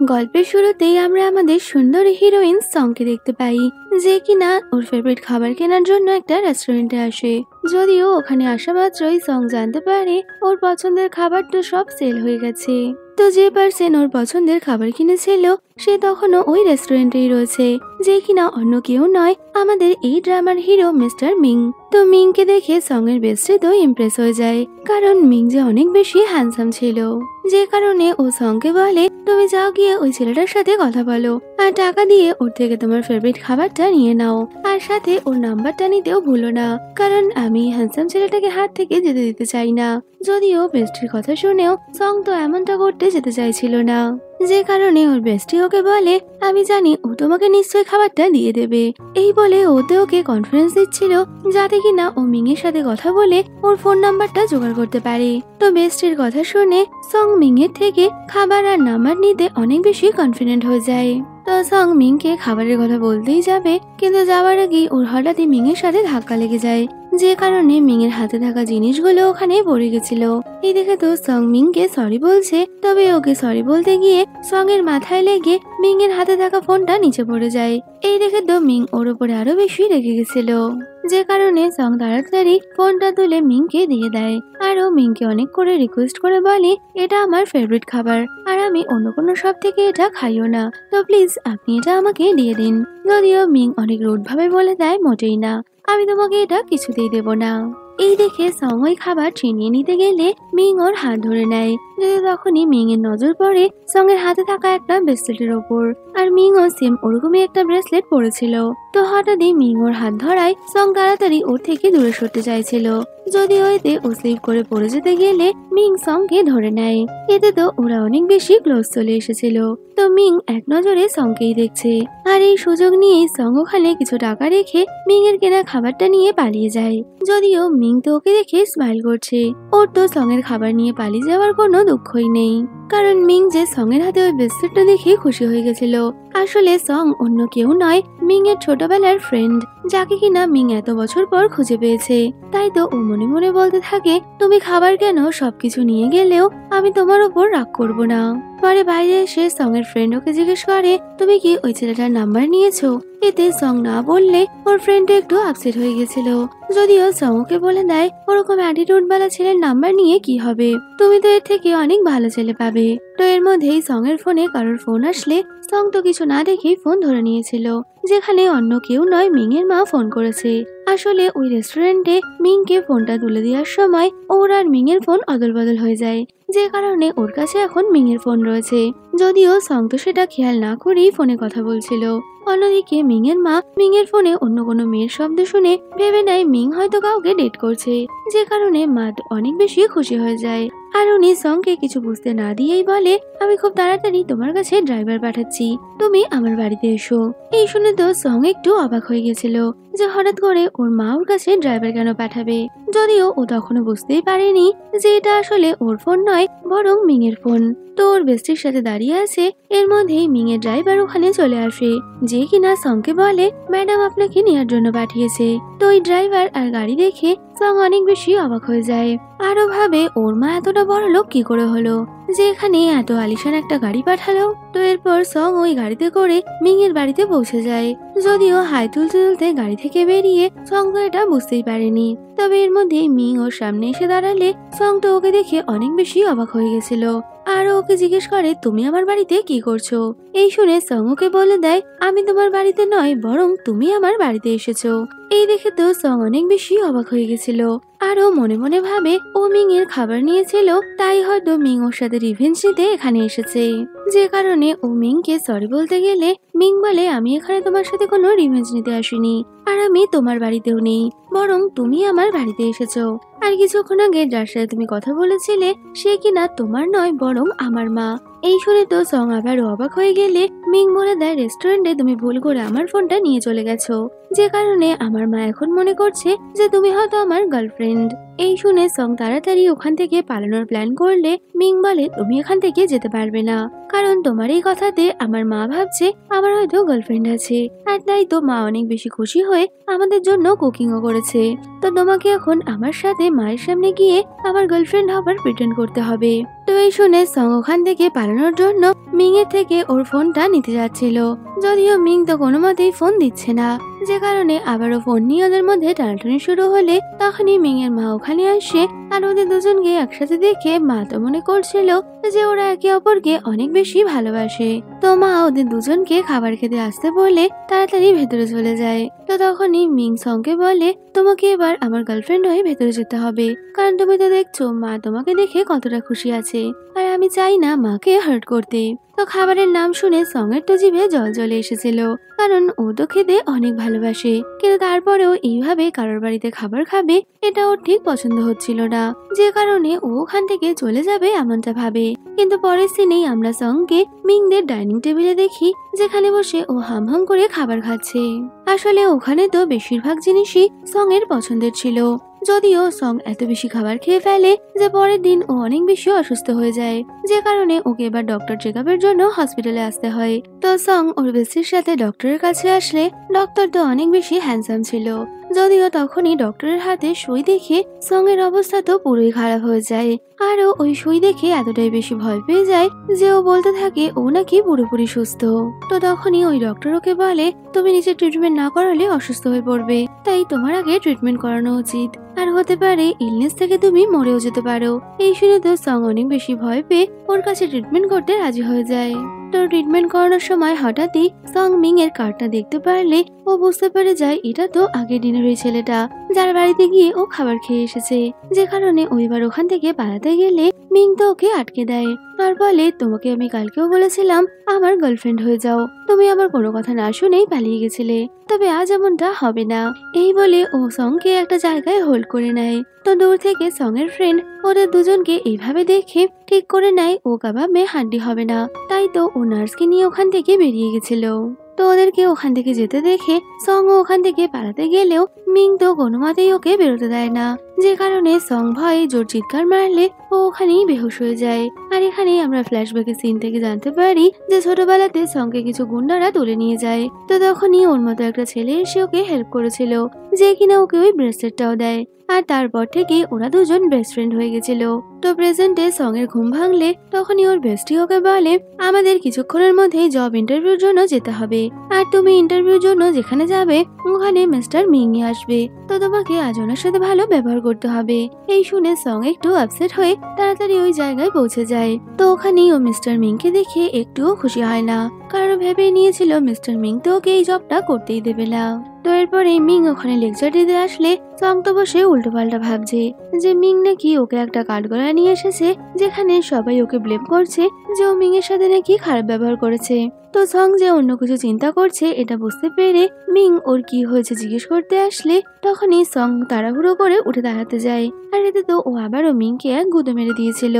গল্পের শুরুতেই আমরা আমাদের সুন্দর হিরোইন সংকে দেখতে পাই, যে কিনা ওর ফেভারিট খাবার কেনার জন্য একটা রেস্টুরেন্টে আসে। যদিও ওখানে আসা মাত্রই সং জানতে পারে ওর পছন্দের খাবারটা সব সেল হয়ে গেছে। তো যে পার্সন ওর পছন্দের খাবার কিনেছিল সে তখনও ওই রেস্টুরেন্টেই রয়েছে, যে কিনা অন্য কেউ নয়, আমাদের এই ড্রামার হিরো মিস্টার মিং। তো মিংকে দেখে সং এর বেস্টি তো ইমপ্রেস হয়ে যায়, কারণ মিং যে অনেক বেশি হ্যান্ডসাম ছিল। যে কারণে ও সংকে বলে, তুমি যাও গিয়ে ওই ছেলেটার সাথে কথা বলো আর টাকা দিয়ে ওর থেকে তোমার ফেভারিট খাবারটা নিয়ে নাও, আর সাথে ওর নাম্বারটা নিতেও ভুলো না, কারণ আমি হ্যান্ডসাম ছেলেটাকে হাত থেকে যেতে দিতে চাই না। যদিও বেস্টির কথা শুনেও সং তো এমনটা করতে যেতে চাইছিল না, যে কারণে ওর বেস্টি ওকে বলে, আমি জানি ও তোমাকে নিশ্চয়ই খাবারটা দিয়ে দেবে। এই বলে ওতে ওকে কনফিডেন্স দিচ্ছিল যাতে কিনা ও মিং এর সাথে কথা বলে ওর ফোন নাম্বারটা জোগাড় করতে পারে। তো বেস্টির কথা শুনে সং মিং এর থেকে খাবার আর নাম্বার নিতে অনেক বেশি কনফিডেন্ট হয়ে যায়। তো সং মিংকে খাবারের কথা বলতেই যাবে, কিন্তু যাওয়ার আগেই ওর হঠাৎই মিং এর সাথে ধাক্কা লেগে যায়, যে কারণে মিং এর হাতে থাকা জিনিসগুলো ওখানে পড়ে গেছিল। এই দেখে তো সং মিংকে সরি বলছে, তবে ওকে সরি বলতে গিয়ে সং এর মাথায় লেগে মিং এর হাতে থাকা ফোনটা নিচে পড়ে যায়। এই দেখে তো মিং ওর উপরে আরো বেশি রেগে গেছিল, যে কারণে সং তাড়াতাড়ি ফোনটা তুলে মিংকে দিয়ে দেয়। আর ও মিংকে অনেক করে রিকোয়েস্ট করে বলে, এটা আমার ফেভারিট খাবার আর আমি অন্য কোনো সব থেকে এটা খাইও না, তো প্লিজ আপনি এটা আমাকে দিয়ে দিন। যদিও মিং অনেক রুড ভাবে বলে দেয়, মোটেই না, আমি তোমাকে এটা কিছুতেই দেব না। এই দেখে সং ওই খাবার ছিনিয়ে নিতে গেলে মিং ওর হাত ধরে নেয়, যদি তখনই মিং এর নজর পড়ে সং এর হাতে থাকা একটা ব্রেসলেটের ওপর, আর মিং ও সেম ওরকমই একটা ব্রেসলেট পরেছিল। তো হঠাৎই মিং ওর হাত ধরায় সং তাড়াতাড়ি ওর থেকে দূরে সরতে চাইছিল, যদিও এতে ও স্লিপ করে পড়ে যেতে গেলে মিং সংকে ধরে নেয়। এতে তো ওরা অনেক বেশি ক্লোজ চলে এসেছিল। তো মিং এক নজরে সংকেই দেখছে, আর এই সুযোগ নিয়ে সং ওখানে কিছু টাকা রেখে মিং এর কেনা খাবারটা নিয়ে পালিয়ে যায়। যদিও মিং তো ওকে দেখে স্মাইল করছে, ওর তো সং এর খাবার নিয়ে পালিয়ে যাওয়ার কোনো দুঃখই নেই, কারণ মিং যে সং এর হাতে ওই ব্রেসলেটটা দেখে খুশি হয়ে গেছিল। আসলে সং অন্য কেউ নয়, মিং এর ছোটবেলার ফ্রেন্ড, যাকে কিনা মিং এত বছর পর খুঁজে পেয়েছে। তাই তো ও মনে মনে বলতে থাকে, তুমি খাবার কেন সবকিছু নিয়ে গেলেও আমি তোমার উপর রাগ করব না। পরে বাইরে এসে সং এর ফ্রেন্ড ওকে জিজ্ঞেস করে, তুমি কি ওই ছেলেটার নাম্বার নিয়েছো? এতে সং না বললে ওর ফ্রেন্ড একটু আপসেট হয়ে গেছিল। যদিও সং ওকে বলে দেয়, ওরকম অ্যাটিটিউড বালা ছেলের নাম্বার নিয়ে কি হবে, তুমি তো এর থেকে অনেক ভালো ছেলে পাবে। তো এর মধ্যেই সং এর ফোনে কারোর ফোন আসলে সং তো কিছু না দেখেই ফোন ধরে নিয়েছিল, যেখানে অন্য কেউ নয়, মিং এর মা ফোন করেছে। আসলে ওই রেস্টুরেন্টে মিংকে ফোনটা তুলে দেওয়ার সময় ওর আর মিং এর ফোন অদল বদল হয়ে যায়, যে কারণে ওর কাছে এখন মিং এর ফোন রয়েছে। যদিও সং তো সেটা খেয়াল না করেই ফোনে কথা বলছিল। অন্যদিকে মিং এর মা মিং এর ফোনে অন্য কোনো মেয়ের শব্দ শুনে ভেবে নেয় মিং হয়তো কাউকে ডেট করছে, যে কারণে মা অনেক বেশি খুশি হয়ে যায়। আর উনি সংকে কিছু বুঝতে না দিয়েই বলে, আমি খুব তাড়াতাড়ি তোমার কাছে ড্রাইভার পাঠাচ্ছি, তুমি আমার বাড়িতে এসো। এই শুনে তো সং একটু অবাক হয়ে গেছিল যে হঠাৎ করে ওর মা ওর কাছে ড্রাইভার কেন পাঠাবে। যদিও ও তখনও বুঝতেই পারেনি যে এটা আসলে ওর ফোন নয়, বরং মিং এর ফোন। তো ওর বেস্টির সাথে দাঁড়িয়ে আছে, এর মধ্যেই মিং এর ড্রাইভার ওখানে চলে আসে, যে কিনা সংকে বলে, ম্যাডাম আপনাকে নেওয়ার জন্য পাঠিয়েছে। তো ওই ড্রাইভার আর গাড়ি দেখে সং অনেক বেশি অবাক হয়ে যায়, আরো ভাবে ওর মা এতটা বড় লোক কি করে হলো যে এখানে এত আলিশান একটা গাড়ি পাঠালো। তো এরপর সং ওই গাড়িতে করে মিং এর বাড়িতে পৌঁছে যায়। যদিও হাই তুলতে তুলতে গাড়ি থেকে বেরিয়ে সং তো এটা বুঝতেই পারেনি, তবে এর মধ্যে মিং ওর সামনে এসে দাঁড়ালে সং তো ওকে দেখে অনেক বেশি অবাক হয়ে গেছিল, আর ওকে জিজ্ঞেস করে, তুমি আমার বাড়িতে কি করছো? এই শুনে সং ওকে বলে দেয়, আমি তোমার বাড়িতে নয়, বরং তুমি আমার বাড়িতে এসেছো। এই দেখে তো সং অনেক বেশি অবাক হয়ে গেছিল, আর ও মনে মনে ভাবে ও মিং এর খাবার নিয়েছিল, তাই হয়তো মিং ওর সাথে রিভেঞ্জ নিতে এখানে এসেছে, যে কারণে ও মিংকে সরি বলতে গেলে মিং বলে, আমি এখানে তোমার সাথে কোনো রিভেঞ্জ নিতে আসিনি, আর আমি তোমার বাড়িতেও নেই, বরং তুমি আমার বাড়িতে এসেছো। আর কিছুক্ষণ আগে যার সাথে তুমি কথা বলেছিলে সে কিনা তোমার নয়, বরং আমার মা। এই শুনে তো সং আবার অবাক হয়ে গেলে মিং বলে দেয়, রেস্টুরেন্টে তুমি ভুল করে আমার ফোনটা নিয়ে চলে গেছো, যে কারণে আমার মা এখন মনে করছে যে তুমি হয়তো আমার গার্লফ্রেন্ড। এই শুনে সং তাড়াতাড়ি ওখান থেকে পালানোর প্ল্যান করলে মিং বলে, তুমি এখান থেকে যেতে পারবে না, কারণ তোমার এই কথাতে আমার মা ভাবছে আমার হয়তো গার্লফ্রেন্ড আছে, আর তাই তো মা অনেক বেশি খুশি হয়ে আমাদের জন্য কুকিংও করেছে। তো তোমাকে এখন আমার সাথে মায়ের সামনে গিয়ে আমার গার্লফ্রেন্ড হবার প্রিটেন্ড করতে হবে। তো তো এই শুনে সং ওখান থেকে পালানোর জন্য মিং এর থেকে ওর ফোনটা নিতে যাচ্ছিল, যদিও মিং তো কোনো মতেই ফোন দিচ্ছে না, যে কারণে আবারও ফোন নিয়ে ওদের মধ্যে টানাটানি শুরু হলে তখনই মিং এর মা ওখানে আসে। আর ওদের দুজনকে একসাথে দেখে মা তো মনে করছিল যে ওরা একে অপরকে অনেক বেশি ভালোবাসে। তো মা ওদের দুজনকে খাবার খেতে আসতে বলে তাড়াতাড়ি ভেতরে চলে যায়। তো তখনই মিং সংকে বলে, তোমাকে এবার আমার গার্লফ্রেন্ড হয়ে ভেতরে যেতে হবে, কারণ তুমি তো দেখছো মা তোমাকে দেখে কতটা খুশি আছে, আর আমি চাই না মাকে হার্ট করতে। তো খাবারের নাম শুনে সং এর তো জিভে জল চলে এসেছিল, কারণ ও তো খেতে অনেক ভালোবাসে, কিন্তু তারপরেও এইভাবে কারোর বাড়িতে খাবার খাবে এটা ওর ঠিক পছন্দ হচ্ছিল না, যে কারণে ও ওখান থেকে চলে যাবে এমনটা ভাবে। কিন্তু পরের সিনেই আমরা সংকে মিংদের ডাইনিং টেবিলে দেখি, যেখানে বসে ও হাম হাম করে খাবার খাচ্ছে। আসলে ওখানে তো বেশিরভাগ জিনিসই সং এর পছন্দের ছিল, যদিও সং এত বেশি খাবার খেয়ে ফেলে যে পরের দিন ও অনেক বেশি অসুস্থ হয়ে যায়, যে কারণে ওকে এবার ডক্টর চেকআপের জন্য হসপিটালে আসতে হয়। তো সং ওর বেস্টির সাথে ডক্টরের কাছে আসলে ডক্টর তো অনেক বেশি হ্যান্ডসাম ছিল, যদিও তখনই ডক্টরের হাতে সুই দেখে সং এর অবস্থা তো পুরোই খারাপ হয়ে যায়। আরও ওই সুই দেখে এতটাই বেশি ভয় পেয়ে যায় যে ও বলতে থাকে ও নাকি পুরোপুরি সুস্থ। তো তখনই ওই ডক্টর ওকে বলে, তুমি নিজে ট্রিটমেন্ট না করালে অসুস্থ হয়ে পড়বে, তাই তোমার আগে ট্রিটমেন্ট করানো উচিত, আর হতে পারে ইলনেস থেকে তুমি মরেও যেতে পারো। এই শুনে তো সং অনেক বেশি ভয় পেয়ে ওর কাছে ট্রিটমেন্ট করতে রাজি হয়ে যায়। তো ট্রিটমেন্ট করানোর সময় হঠাৎই সং মিং এর কার্ডটা দেখতে পারলে ও বুঝতে পেরে যায় এটা তো আগের দিনের ওই ছেলেটা যার বাড়িতে গিয়ে ও খাবার খেয়ে এসেছে, যে কারণে ওইবার ওখান থেকে পালাতে গেলে মিং তো ওকে আটকে দেয় আর বলে, তোমাকে আমি কালকেও বলেছিলাম আমার গার্লফ্রেন্ড হয়ে যাও, তুমি আমার কোনো কথা না শুনেই পালিয়ে গেছিলে, তবে আজ এমনটা হবে না। এই বলে ও সংকে একটা জায়গায় হোল্ড করে নেয়। তো দূর থেকে সং এর ফ্রেন্ড ওদের দুজনকে এইভাবে দেখে ঠিক করে নেয় ও কাবাবে হাড্ডি হবে না, তাই তো ও নার্সকে নিয়ে ওখান থেকে বেরিয়ে গেছিল। তো ওদেরকে ওখান থেকে যেতে দেখে সং ওখান থেকে পালাতে গেলেও মিং তো কোনো মতেই ওকে বেরোতে দেয় না, যে কারণে সং ভয়ে জোর চিৎকার মারলে ও ওখানেই বেহুশ হয়ে যায়। আর এখানেই আমরা ফ্ল্যাশব্যাকের সিন থেকে জানতে পারি যে ছোটবেলাতে সংকে কিছু গুন্ডারা তুলে নিয়ে যায়। তো তখনই ওর মতো একটা ছেলে এসে ওকে হেল্প করেছিল, যে কিনা ওকে ওই ব্রেসলেটটাও দেয়, আর তারপর থেকে ওরা দুজন বেস্ট ফ্রেন্ড হয়ে গেছিল। তো প্রেজেন্টে সং এর ঘুম ভাঙলে তখনই ওর বেস্টি ওকে বলে, আমাদের কিছুক্ষণের মধ্যেই জব ইন্টারভিউর জন্য যেতে হবে, আর তুমি ইন্টারভিউর জন্য যেখানে যাবে ওখানে মিস্টার মিংই আসবে, তো তোমাকে আজ ওনার সাথে ভালো ব্যবহার করতে হবে। এই শুনে সং একটু আপসেট হয়ে তাড়াতাড়ি ওই জায়গায় পৌঁছে যায়। তো ওখানেই ও মিস্টার মিংকে দেখে একটুও খুশি হয় না, কারণ ভেবে নিয়েছিল মিস্টার মিং তো ওকে এই জবটা করতেই দেবে না। তো এরপরে মিং ওখানে লেকচার দিতে আসলে সং তো বসে উল্টো পাল্টা ভাবছে যে মিং নাকি ওকে একটা কাঠগড়ায় নিয়ে এসেছে, যেখানে সবাই ওকে ব্লেম করছে যে ও মিং এর সাথে নাকি খারাপ ব্যবহার করেছে। তো সং যে অন্য কিছু চিন্তা করছে এটা বুঝতে পেরে মিং ওর কি হয়েছে জিজ্ঞেস করতে আসলে তখনই সং তাড়াহুড়ো করে উঠে দাঁড়াতে যায়, আর এতে তো ও আবারও মিংকে এক গুঁতো মেরে দিয়েছিল,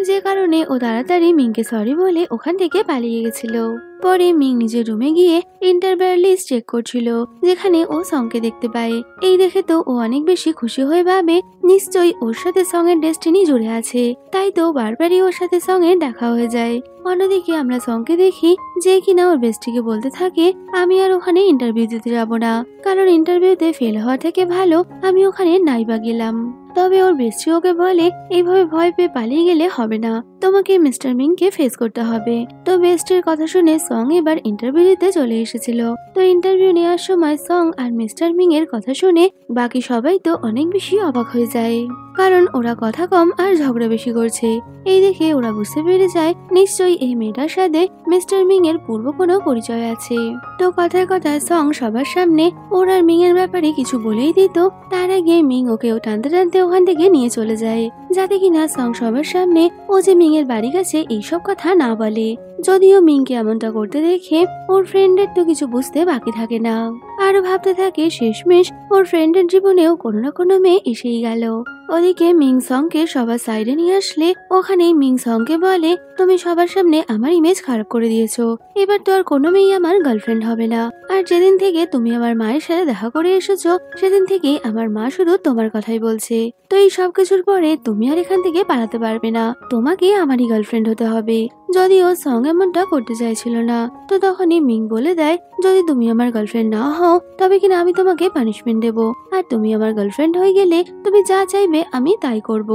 যে কারণে ও তাড়াতাড়ি মিংকে সরি বলে ওখান থেকে পালিয়ে গেছিল। পরে মিং নিজের রুমে গিয়ে ইন্টারভিউ লিস্ট চেক করছিল, যেখানে ও সংকে দেখতে পায়। এই দেখে তো ও অনেক বেশি খুশি হয়ে ভাবে নিশ্চয়ই ওর সাথে সং এর ডেস্টিনি জুড়ে আছে, তাই তো বারবারই ওর সাথে সং এর দেখা হয়ে যায়। অন্যদিকে আমরা সংকে দেখি যে কিনা ওর বেস্টিকে বলতে থাকে, আমি আর ওখানে ইন্টারভিউ দিতে যাব না, কারণ ইন্টারভিউতে ফেল হওয়া থেকে ভালো আমি ওখানে নাই বা গেলাম। তবে ওর বেস্টি ওকে বলে, এইভাবে ভয় পেয়ে পালিয়ে গেলে হবে না, তোমাকে মিস্টার মিং কে ফেস করতে হবে। তো বেস্টির কথা শুনে সং এবার ইন্টারভিউ দিতে চলে এসেছিল। তো ইন্টারভিউ নেওয়ার সময় সং আর মিস্টার মিং এর কথা শুনে বাকি সবাই তো অনেক বেশি অবাক হয়ে যায়, কারণ ওরা কথা কম আর ঝগড়া বেশি করছে। এই দেখে ওরা বুঝতে পেরে যায় নিশ্চয়ই এই মেয়েটার সাথে মিস্টার মিং এর পূর্ব কোনো পরিচয় আছে। তো কথায় কথায় সং সবার সামনে ওর আর মিং এর ব্যাপারে কিছু বলেই দিত, তার আগে মিং ওকেও টানতে টানতে ওখান থেকে নিয়ে চলে যায়, যাতে কিনা সং সবার সামনে ও যে মিং এর বাড়ির কাছে এইসব কথা না বলে। যদিও মিংকে এমনটা করতে দেখে ওর ফ্রেন্ডের তো কিছু বুঝতে বাকি থাকে না, আরো ভাবতে থাকে শেষমেশ ওর ফ্রেন্ডের জীবনেও কোনো না কোনো মেয়ে এসেই গেল। ওদিকে মিং সংকে সবার সাইডে নিয়ে আসলে ওখানে মিং সংকে বলে, তুমি সবার সামনে আমার ইমেজ খারাপ করে দিয়েছো, এবার তো আর কোনো মেয়ে আমার গার্লফ্রেন্ড হবে না, আর যেদিন থেকে তুমি আমার মায়ের সাথে দেখা করে এসেছো সেদিন থেকে আমার মা শুধু তোমার কথাই বলছে, তো এই সবকিছুর পরে তুমি আর এখান থেকে পালাতে পারবে না, তোমাকে আমারই গার্লফ্রেন্ড হতে হবে। যদিও সং এমনটা করতে চাইছিল না, তো তখনই মিং বলে দেয় যদি তুমি আমার গার্লফ্রেন্ড না হও তবে কিনা আমি তোমাকে পানিশমেন্ট দেব, আর তুমি আমার গার্লফ্রেন্ড হয়ে গেলে তুমি যা চাইবে আমি তাই করব।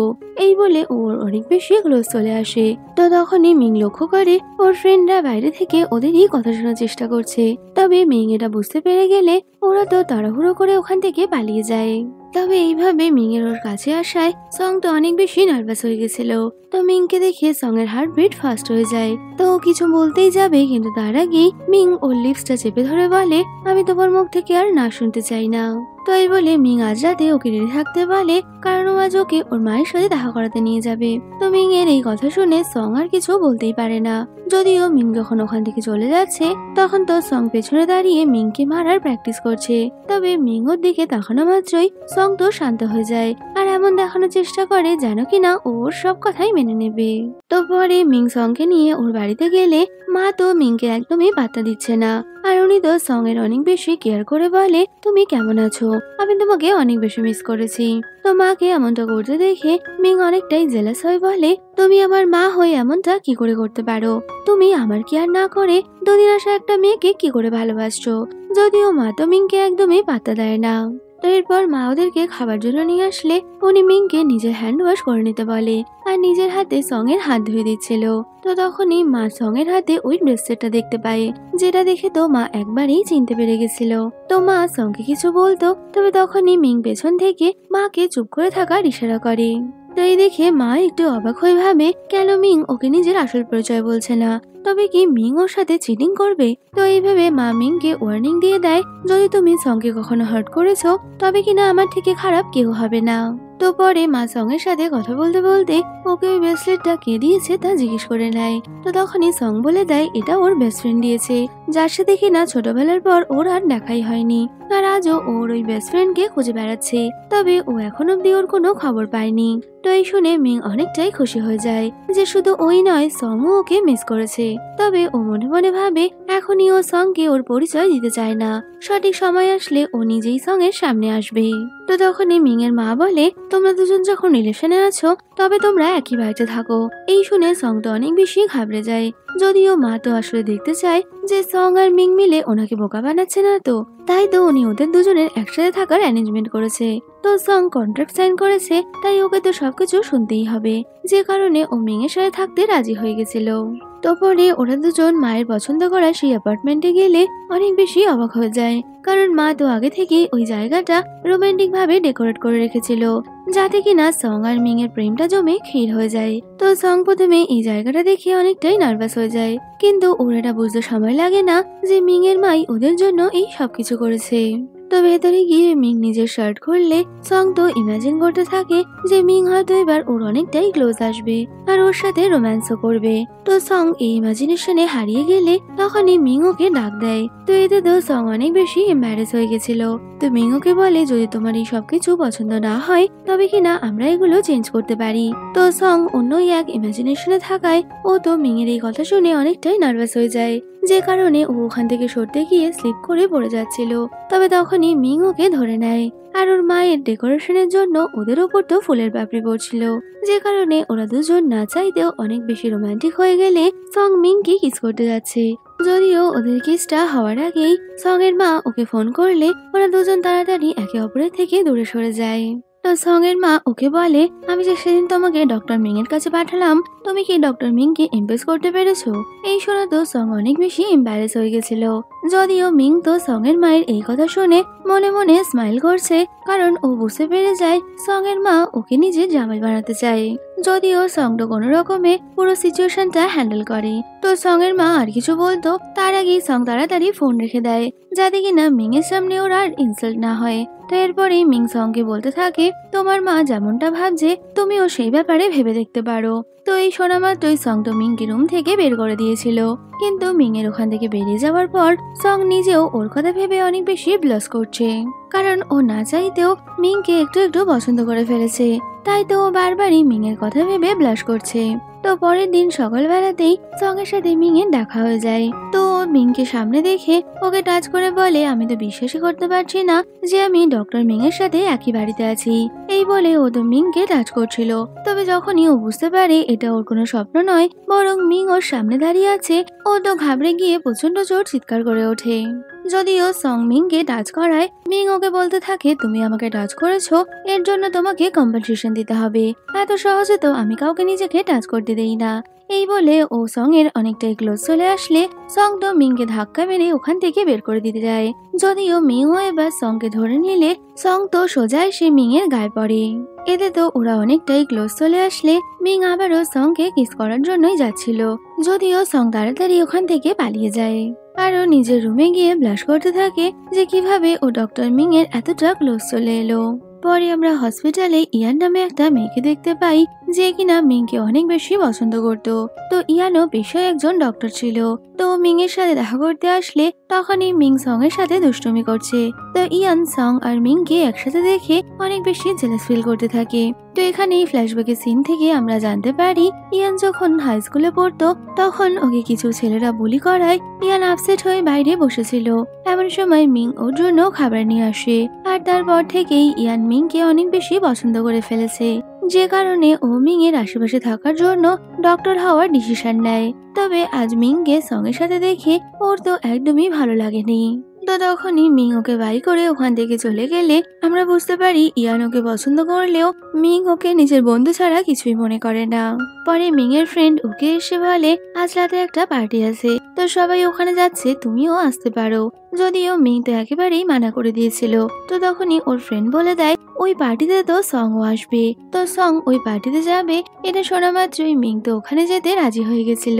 এই বলে ওর অনেক বেশি ক্লোজ চলে আসে। তো তখনই মিং লক্ষ্য করে ওর ফ্রেন্ডরা বাইরে থেকে ওদেরই কথা শোনার চেষ্টা করছে। তবে মিং এটা বুঝতে পেরে গেলে ওরা তো তাড়াহুড়ো করে ওখান থেকে পালিয়ে যায়। তবে এইভাবে মিং এর ওর কাছে আসায় সং তো অনেক বেশি নার্ভাস হয়ে গেছিল। তো মিংকে দেখে সং এর হার্টবিট ফাস্ট হয়ে যায়। তো ও কিছু বলতেই যাবে, কিন্তু তার আগেই মিং ওর লিপসটা চেপে ধরে বলে আমি তোমার মুখ থেকে আর না শুনতে চাই না। তো এই বলে মিং আজ রাতে ওকে রেডি থাকতে বলে, কারণ ও আজ ওকে ওর মায়ের সাথে দেখা করাতে নিয়ে যাবে। তো মিং এর এই কথা শুনে সং আর কিছু বলতেই পারে না। যদিও মিং যখন ওখান থেকে চলে যাচ্ছে তখন তো সং পেছনে দাঁড়িয়ে মিংকে মারার প্র্যাকটিস করছে। তবে মিং ওর দিকে তাকানো মাত্রই সং তো শান্ত হয়ে যায় আর এমন দেখানোর চেষ্টা করে যেন কিনা ওর সব কথাই মেনে নেবে। তো পরে মিং সংকে নিয়ে ওর বাড়িতে গেলে মা তো মিংকে একদমই পাত্তা দিচ্ছে না, আর উনি তো সং এর অনেক বেশি কেয়ার করে বলে তুমি কেমন আছো, আমি তোমাকে অনেক বেশি মিস করেছি। তো মাকে এমনটা করতে দেখে মিং অনেকটাই জেলাস হয়ে বলে তুমি আমার মা হয়ে এমনটা কি করে করতে পারো, তুমি আমার কেয়ার না করে দুদিন আসা একটা মেয়েকে কি করে ভালোবাসছো। যদিও মা তো মিংকে একদমই পাত্তা দেয় না। তো এরপর মা ওদেরকে খাবার জন্য নিয়ে আসলে উনি মিংকে নিজের হ্যান্ড ওয়াশ করে নিতে বলে আর নিজের হাতে সং এর হাত ধুয়ে দিচ্ছিল। তো তখনই মা সং এর হাতে ওই ব্রেসলেটটা দেখতে পায়, যেটা দেখে তো মা একবারেই চিনতে পেরে গেছিল। তো মা সংকে কিছু বলতো, তবে তখনই মিং পেছন থেকে মাকে চুপ করে থাকার ইশারা করে। তো এই দেখে মা একটু অবাক হয়ে ভাবে কেন মিং ওকে নিজের আসল পরিচয় বলছে না, তবে কি মিং ওর সাথে চিটিং করবে। তো এইভাবে মা মিংকে ওয়ার্নিং দিয়ে দেয় যদি তুমি সঙ্গে কখনো হার্ট করেছো তবে কিনা আমার থেকে খারাপ কেউ হবে না। তো পরে মা সং এর সাথে কথা বলতে বলতে ওকে ওই ব্রেসলেটটা কে দিয়েছে তা জিজ্ঞেস করে নেয়। তো তখনই সং বলে দেয় এটা ওর বেস্ট ফ্রেন্ড দিয়েছে, যার সাথে কিনা ছোটবেলার পর ওর আর দেখাই হয়নি, আর আজও ওর ওই বেস্ট ফ্রেন্ডকে খুঁজে বেড়াচ্ছে। তবে ও এখন অব্দি ওর কোনো খবর পায়নি। তো এই শুনে মিং অনেকটাই খুশি হয়ে যায় যে শুধু ওই নয় সংও ওকে মিস করেছে। তবে ও মনে মনে ভাবে এখনই ও সংকে ওর পরিচয় দিতে চায় না, সঠিক সময় আসলে ও নিজেই সং এর সামনে আসবে। তো তখনই মিং এর মা বলে তোমরা দুজন যখন রিলেশনে আছো তবে তোমরা একই বাড়িতে থাকো। এই শুনে সং তো অনেক বেশি ঘাবড়ে যায়, যদিও মা তো আসলে দেখতে চায় যে সং আর মিং মিলে ওনাকে বোকা বানাচ্ছে না, তো তাই তো উনি ওদের দুজনের একসাথে থাকার অ্যারেঞ্জমেন্ট করেছে। তো সং কন্ট্রাক্ট সাইন করেছে, তাই ওকে তো সবকিছু শুনতেই হবে, যে কারণে ও মিং এর সাথে থাকতে রাজি হয়ে গেছিল। তো পরে ওরা দুজন মায়ের পছন্দ করা সেই অ্যাপার্টমেন্টে গেলে অনেক বেশি অবাক হয়ে যায়, কারণ মা তো আগে থেকেই ওই জায়গাটা রোমান্টিক ভাবে ডেকোরেট করে রেখেছিল, যাতে কিনা সং আর মিং এর প্রেমটা জমে ক্ষীর হয়ে যায়। তো সং প্রথমে এই জায়গাটা দেখে অনেকটাই নার্ভাস হয়ে যায়, কিন্তু ওর এটা বুঝতে সময় লাগে না যে মিং এর মাই ওদের জন্য এই সবকিছু করেছে। তো ভেতরে গিয়ে মিং নিজের শার্ট খুললে সং তো ইমাজিন করতে থাকে যে মিং হয়তো এবার ওর অনেকটাই ক্লোজ আসবে আর ওর সাথে রোম্যান্সও করবে। তো সং এই ইমাজিনেশনে হারিয়ে গেলে তখনই মিং ওকে ডাক দেয়। তো এতে তো সং অনেক বেশি এম্বারেস হয়ে গেছিল। তো মিং ওকে বলে যদি তোমার এই সবকিছু পছন্দ না হয় তবে কিনা আমরা এগুলো চেঞ্জ করতে পারি। তো সং অন্যই এক ইমাজিনেশনে থাকায় ও তো মিং এর এই কথা শুনে অনেকটাই নার্ভাস হয়ে যায়, যে কারণে ও ওখান থেকে সরতে গিয়ে স্লিপ করে পড়ে যাচ্ছিল। তবে তখনই মিং ওকে ধরে নেয়, আর ওর মায়ের ডেকোরেশনের জন্য ওদের ওপর তো ফুলের পাপড়ি পড়ছিল, যে কারণে ওরা দুজন না চাইতেও অনেক বেশি রোমান্টিক হয়ে গেলে সং মিংকে কিস করতে যাচ্ছে। যদিও ওদের কিসটা হওয়ার আগেই সং এর মা ওকে ফোন করলে ওরা দুজন তাড়াতাড়ি একে অপরের থেকে দূরে সরে যায়। তো সং এর মা ওকে বলে আমি যে সেদিন তোমাকে ডক্টর মিং এর কাছে পাঠালাম তুমি কি ডক্টর মিং কে ইমপ্রেস করতে পেরেছো। এই শুনে তো সং অনেক বেশি এম্বারেস হয়ে গেছিল, যদিও মিং তো সং এর মায়ের এই কথা শুনে মনে মনে স্মাইল করছে, কারণ ও বুঝতে পেরে যায় সং এর মা ওকে নিজের জামাই বানাতে চায়। যদিও সং তো কোনো রকমে পুরো সিচুয়েশনটা হ্যান্ডেল করে। তো সং এর মা আর কিছু বলতো তার আগেই সং তাড়াতাড়ি ফোন রেখে দেয়, যাতে কিনা মিং এর সামনে ওর আর ইনসাল্ট না হয়। তো এরপরেই মিং সংকে বলতে থাকে তোমার মা যেমনটা ভাবছে তুমিও সেই ব্যাপারে ভেবে দেখতে পারো। তো এই শোনা মাত্রই সং তো মিংকে রুম থেকে বের করে দিয়েছিল, কিন্তু মিং এর ওখান থেকে বেরিয়ে যাওয়ার পর সং নিজেও ওর কথা ভেবে অনেক বেশি ব্লাশ করছে, কারণ ও না চাইতেও মিংকে একটু একটু পছন্দ করে ফেলেছে, তাই তো ও বারবারই মিং এর কথা ভেবে ব্লাশ করছে। তো পরের দিন সকালবেলাতেই সং এর সাথে মিং এর দেখা হয়ে যায়। তো মিংকে সামনে দেখে ওকে টাচ করে বলে, আমি তো বিশ্বাসই করতে পারছি না যে আমি ডক্টর মিং এর সাথে একই বাড়িতে আছি। এই বলে ও তো মিংকে টাচ করছিল। তবে যখনই ও বুঝতে পারে এটা ওর কোনো স্বপ্ন নয়, বরং মিং ওর সামনে দাঁড়িয়ে আছে, ও তো ঘাবড়ে গিয়ে প্রচন্ড জোর চিৎকার করে ওঠে। যদিও সং মিংকে টাচ করায়, মিং ওকে বলতে থাকে, তুমি আমাকে টাচ করেছো, এর জন্য তোমাকে কম্পেনসেশন দিতে হবে। এত সহজে তো আমি কাউকে নিজেকে টাচ করতে দেই না। এই বলে ও সং এর অনেকটাই ক্লোজ চলে আসলে সং তো মিংকে ধাক্কা মেরে ওখান থেকে বের করে দিতে যায়। যদিও মিংও এবার সংকে ধরে নিলে সং তো সোজা এসে মিং এর গায়ে পড়ে। এতে তো ওরা অনেকটাই ক্লোজ চলে আসলে মিং আবারও সংকে কিস করার জন্যই যাচ্ছিল। যদিও সং তাড়াতাড়ি ওখান থেকে পালিয়ে যায় আর ও নিজের রুমে গিয়ে ব্লাশ করতে থাকে যে কিভাবে ও ডক্টর মিং এর এতটা ক্লোজ চলে এলো। পরে আমরা হসপিটালে ইয়ান নামে একটা মেয়েকে দেখতে পাই যে কিনা মিংকে অনেক বেশি পছন্দ করত। তো ইয়ানও পেশায় একজন ডক্টর ছিল। তো মিং এর সাথে দেখা করতে আসলে তখনই মিং সং এর সাথে দুষ্টুমি করছে। তো ইয়ান সং আর মিংকে একসাথে দেখে অনেক বেশি জেলাস ফিল করতে থাকে। তো এখানে এই ফ্ল্যাশব্যাকের সিন থেকে আমরা জানতে পারি ইয়ান যখন হাই স্কুলে পড়তো তখন ওকে কিছু ছেলেরা বুলি করায় ইয়ান আপসেট হয়ে বাইরে বসেছিল। এমন সময় মিং ওর জন্য খাবার নিয়ে আসে আর তারপর থেকেই ইয়ান মিংকে অনেক বেশি পছন্দ করে ফেলেছে, যে কারণে ও মিং এর আশেপাশে থাকার জন্য ডক্টর হওয়ার ডিসিশন নেয়। তবে আজ মিংকে সং এর সাথে দেখে ওর তো একদমই ভালো লাগেনি। তো তখনই মিং ওকে বাই করে ওখান থেকে চলে গেলে আমরা বুঝতে পারি ইয়ান ওকে পছন্দ করলেও মিং ওকে নিজের বন্ধু ছাড়া কিছুই মনে করে না। পরে মিং এর ফ্রেন্ড ওকে এসে বলে, আজ রাতে একটা পার্টি আছে, তো সবাই ওখানে যাচ্ছে, তুমিও আসতে পারো। যদিও মিং তো একেবারেই মানা করে দিয়েছিল। তো তখনই ওর ফ্রেন্ড বলে দেয়, ওই পার্টিতে তো সং আসবে। তো সং ওই পার্টিতে যাবে এটা শোনা মাত্রই মিং তো ওখানে যেতে রাজি হয়ে গেছিল।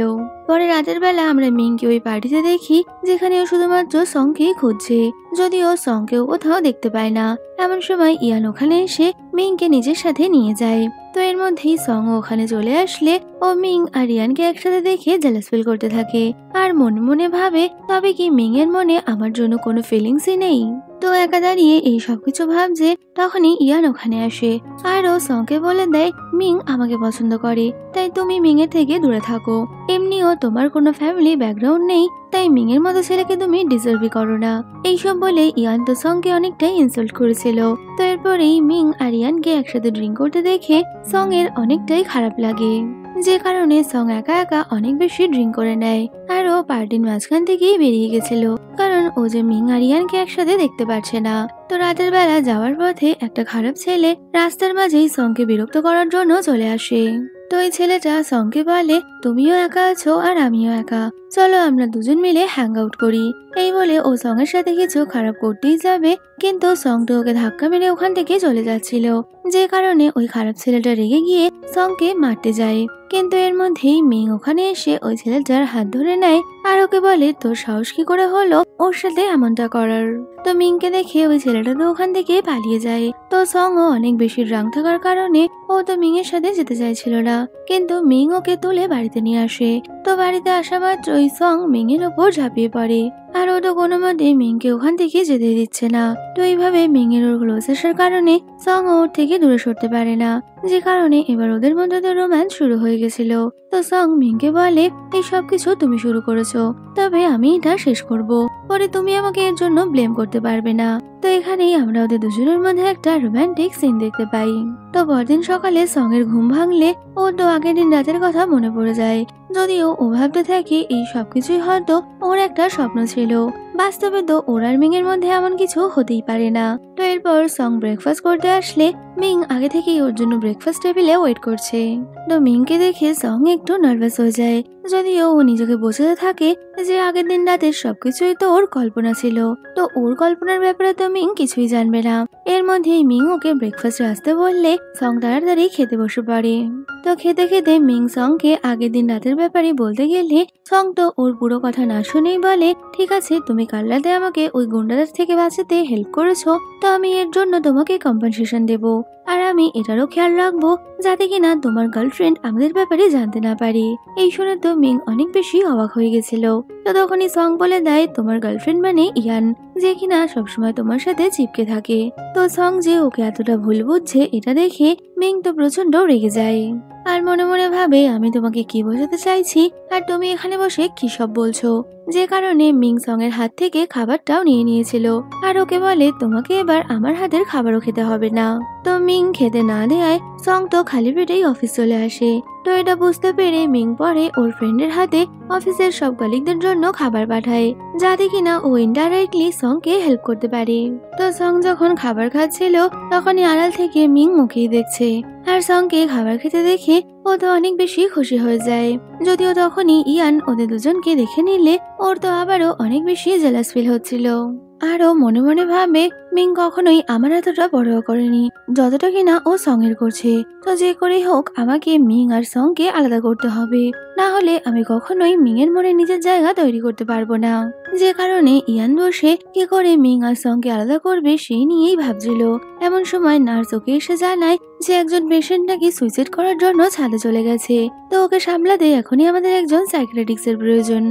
পরে রাতের বেলা আমরা মিংকে ওই পার্টিতে দেখি যেখানে ও শুধুমাত্র সংকেই খুঁজছে, যদিও সংকেও কোথাও দেখতে পায় না। এমন সময় ইয়ান ওখানে এসে মিংকে নিজের সাথে নিয়ে যায়। তো এর মধ্যেই সং ওখানে চলে আসলে ও মিং আর ইয়ানকে একসাথে দেখে জেলাস ফিল করতে থাকে আর মনে মনে ভাবে, তবে কি মিং এর মনে আমার জন্য কোনো ফিলিংসই নেই? তো একা দাঁড়িয়ে এই সবকিছু ভাবছে তখনই ইয়ান ওখানে আসে আর ও সংকে বলে দেয়, মিং আমাকে পছন্দ করে, তাই তুমি মিং এর থেকে দূরে থাকো। এমনিও তোমার কোনো ফ্যামিলি ব্যাকগ্রাউন্ড নেই, তাই মিং এর মতো ছেলেকে তুমি ডিজার্ভই করো না। এইসব বলে ইয়ান তো সংকে অনেকটাই ইনসাল্ট করেছিল। তো এরপরেই মিং আর ইয়ানকে একসাথে ড্রিঙ্ক করতে দেখে সং এর অনেকটাই খারাপ লাগে, যে কারণে সং একা একা অনেক বেশি ড্রিঙ্ক করে নেয় আর ও পার্টির মাঝখান থেকেই বেরিয়ে গেছিল, কারণ ও যে মিং আর ইয়ানকে একসাথে দেখতে পারছে না। তো রাতের বেলা যাওয়ার পথে একটা খারাপ ছেলে রাস্তার মাঝেই সংকে বিরক্ত করার জন্য চলে আসে। তো এই ছেলেটা সংকে বলে, তুমিও একা আছো আর আমিও একা, চলো আমরা দুজন মিলে হ্যাং আউট করি। এই বলে ও সং এর সাথে কিছু খারাপ করতেই যাবে, কিন্তু সং তো ওকে ধাক্কা মেরে ওখান থেকে চলে যাচ্ছিল, যে কারণে ওই খারাপ ছেলেটা রেগে গিয়ে সংকে মারতে যায়। কিন্তু এর মধ্যেই মিং ওখানে এসে ওই ছেলেটার হাত ধরে নেয় আর ওকে বলে, তোর সাহস কি করে হলো ওর সাথে এমনটা করার? তো মিংকে দেখে ওই ছেলেটা তো ওখান থেকে পালিয়ে যায়। তো সং ও অনেক বেশি ড্রাঙ্ক থাকার কারণে ও তো মিং এর সাথে যেতে চাইছিল না, কিন্তু মিং ওকে তুলে বাড়িতে নিয়ে আসে। তো বাড়িতে আসা মাত্রই সং মিং এর ওপর ঝাঁপিয়ে পড়ে আর ও তো কোনো মতে মিংকে ওখান থেকে যেতে দিচ্ছে না। তো এইভাবে মিং এর ওর ক্লোজ আসার কারণে সং ওর থেকে দূরে সরতে পারে না, যে কারণে এবার ওদের মধ্যে তো রোম্যান্স শুরু হয়ে গেছিল। তো সং মিংকে বলে, এই সব কিছু তুমি শুরু করেছো, তবে আমি এটা শেষ করব, পরে তুমি আমাকে এর জন্য ব্লেম করতে পারবে না। তো এখানেই আমরা ওদের দুজনের মধ্যে একটা রোমান্টিক সিন দেখতে পাই। তো পরদিন সকালে সং এর ঘুম ভাঙলে ও তো আগের দিন রাতের কথা মনে পড়ে যায়, যদিও ও ভাবতে থাকে এই সবকিছুই হয়তো ওর একটা স্বপ্ন ছিল, বাস্তবে তো ওর আর মিং এর মধ্যে এমন কিছু হতেই পারে না। তো এরপর সং ব্রেকফাস্ট করতে আসলে মিং আগে থেকেই ওর জন্য ব্রেকফাস্ট টেবিলে ওয়েট করছে। তো মিংকে দেখে সং একটু নার্ভাস হয়ে যায়, যদিও ও নিজেকে বোঝাতে থাকে যে আগের দিন রাতের সবকিছুই তো ওর কল্পনা ছিল, তো ওর কল্পনার ব্যাপারে তো মিং কিছুই জানবে না। এর মধ্যেই মিং ওকে ব্রেকফাস্টে আসতে বললে সং তাড়াতাড়ি খেতে বসে পড়ে। তো খেতে খেতে মিং সংকে আগের দিন রাতের ব্যাপারে বলতে গেলে সং তো ওর পুরো কথা না শুনেই বলে, ঠিক আছে তুমি কাল রাতে আমাকে ওই গুন্ডাদের থেকে বাঁচাতে হেল্প করেছো, তো আমি এর জন্য তোমাকে কম্পেনসেশন দেব, আর আমি এটারও খেয়াল রাখবো যাতে কিনা তোমার গার্লফ্রেন্ড আমাদের ব্যাপারে জানতে না পারে। এই শুনে তো মিং অনেক বেশি অবাক হয়ে গেছিল। তো তো তখনই সং বলে দেয় তোমার গার্লফ্রেন্ড মানে ইয়ান, যে কিনা সবসময় তোমার সাথে চিপকে থাকে। তো সং যে ওকে এতটা ভুল বুঝছে এটা দেখে মিং তো প্রচন্ড রেগে যায় আর মনে মনে ভাবে আমি তোমাকে কি বোঝাতে চাইছি আর তুমি এখানে বসে কি সব বলছো। যে কারণে মিং সং এর হাত থেকে খাবারটাও নিয়ে নিয়েছিল আর ওকে বলে তোমাকে এবার আমার হাতের খাবারও খেতে হবে না। তো মিং খেতে না দেয় সং তো খালি পেটেই অফিস চলে আসে। তো এটা বুঝতে পেরে মিং পরে ওর ফ্রেন্ডের হাতে অফিসের সব কলিগদের জন্য খাবার পাঠায়, যাতে কিনা ও ইনডাইরেক্টলি সংকে হেল্প করতে পারে। তো সং যখন খাবার খাচ্ছিল তখনই আড়াল থেকে মিং মুখেই দেখছে আর সংকে খাবার খেতে দেখে ও তো অনেক বেশি খুশি হয়ে যায়। যদিও তখনই ইয়ান ওদের দুজনকে দেখে নিলে ওর তো আবারও অনেক বেশি জেলাস ফিল হচ্ছিল। আরও মনে মনে ভাবে মিং কখনোই আমার এতটা পরোয়া করেনি যতটা কিনা ও সং এর করছে। তো যে করেই হোক আমাকে মিং আর সংকে আলাদা করতে হবে, না হলে আমি কখনোই মিং এর মনে নিজের জায়গা তৈরি করতে পারবো না। যে কারণে ইয়ান বসে কি করে মিং আর সংকে আলাদা করবে সেই নিয়েই ভাবছিল। এমন সময় নার্স ওকে এসে জানায় যে একজন পেশেন্ট নাকি সুইসাইড করার জন্য ছাদে চলে গেছে। তো ওকে সামলাতে এখনই আমাদের একজন সাইকিয়াট্রিস্ট এর প্রয়োজন।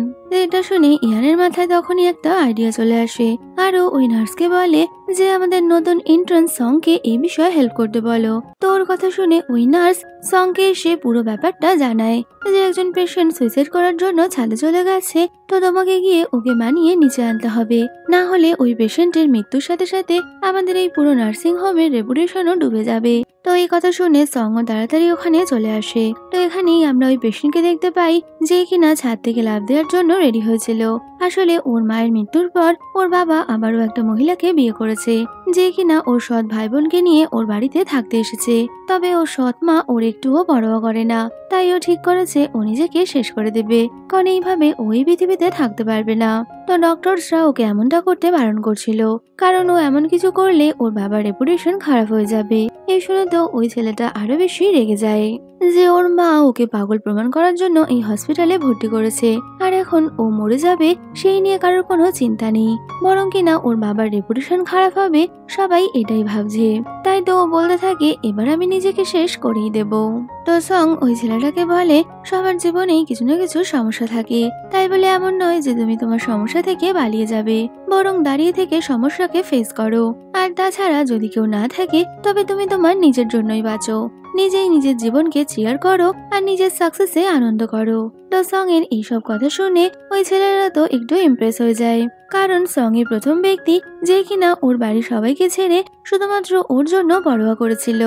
এটা শুনে ইয়ানের মাথায় তখনই একটা আইডিয়া চলে আসে আর ওই নার্সকে বলে যে আমাদের নতুন এন্ট্রান্স সংকে এই বিষয়ে হেল্প করতে বলো। তো ওর কথা শুনে ওই নার্স সংকে এসে পুরো ব্যাপারটা জানায় যে একজন পেশেন্ট সুইসাইড করার জন্য ছাদে চলে গেছে, তো তোমাকে গিয়ে ওকে মানিয়ে নিচে আনতে হবে, না হলে ওই পেশেন্টের মৃত্যুর সাথে সাথে আমাদের এই পুরো নার্সিং হোমের রেপুটেশনও ডুবে যাবে। তো এই কথা শুনে সং তাড়াতাড়ি ওখানে চলে আসে। তো এখানেই আমরা ওই পেশেন্টকে দেখতে পাই যে কিনা ছাদ থেকে লাফ দেওয়ার জন্য রেডি হয়েছিল। আসলে ওর মায়ের মৃত্যুর পর ওর বাবা আবারও একটা মহিলাকে বিয়ে করেছে, যে কিনা ওর সৎ ভাই বোনকে নিয়ে ওর বাড়িতে থাকতে এসেছে। তবে ওর সৎ মা ওর একটুও পরোয়া করে না, তাই ও ঠিক করেছে ও নিজেকে শেষ করে দেবে, কারণ এইভাবে ওই পৃথিবীতে থাকতে পারবে না। তো ডক্টরসরা ওকে এমনটা করতে বারণ করছিল, কারণ ও এমন কিছু করলে ওর বাবার রেপুটেশন খারাপ হয়ে যাবে। এই শুনে তো ওই ছেলেটা আরো বেশি রেগে যায় যে ওর মা ওকে পাগল প্রমাণ করার জন্য এই হসপিটালে ভর্তি করেছে আর এখন ও মরে যাবে সেই নিয়ে কারোর কোনো চিন্তা নেই, বরং কিনা ওর বাবার রেপুটেশন খারাপ হবে সবাই এটাই ভাবছে। তাই তো ও বলতে থাকে এবার আমি নিজেকে শেষ করেই দেব। তো সং ওই ছেলেটাকে বলে সবার জীবনেই কিছু না কিছু সমস্যা থাকে, তাই বলে এমন নয় যে তুমি তোমার সমস্যা থেকে পালিয়ে যাবে, বরং দাঁড়িয়ে থেকে সমস্যাকে ফেস করো। আর তাছাড়া যদি কেউ না থাকে তবে তুমি তোমার নিজের জন্যই বাঁচো, নিজেই নিজের জীবনকে চিয়ার করো আর নিজের সাকসেসে আনন্দ করো। তো সং এর এইসব কথা শুনে ওই ছেলেরা তো একটু ইমপ্রেস হয়ে যায়, কারণ সং এর প্রথম ব্যক্তি যে কিনা ওর বাড়ির সবাইকে ছেড়ে শুধুমাত্র ওর জন্য পরোয়া করেছিল।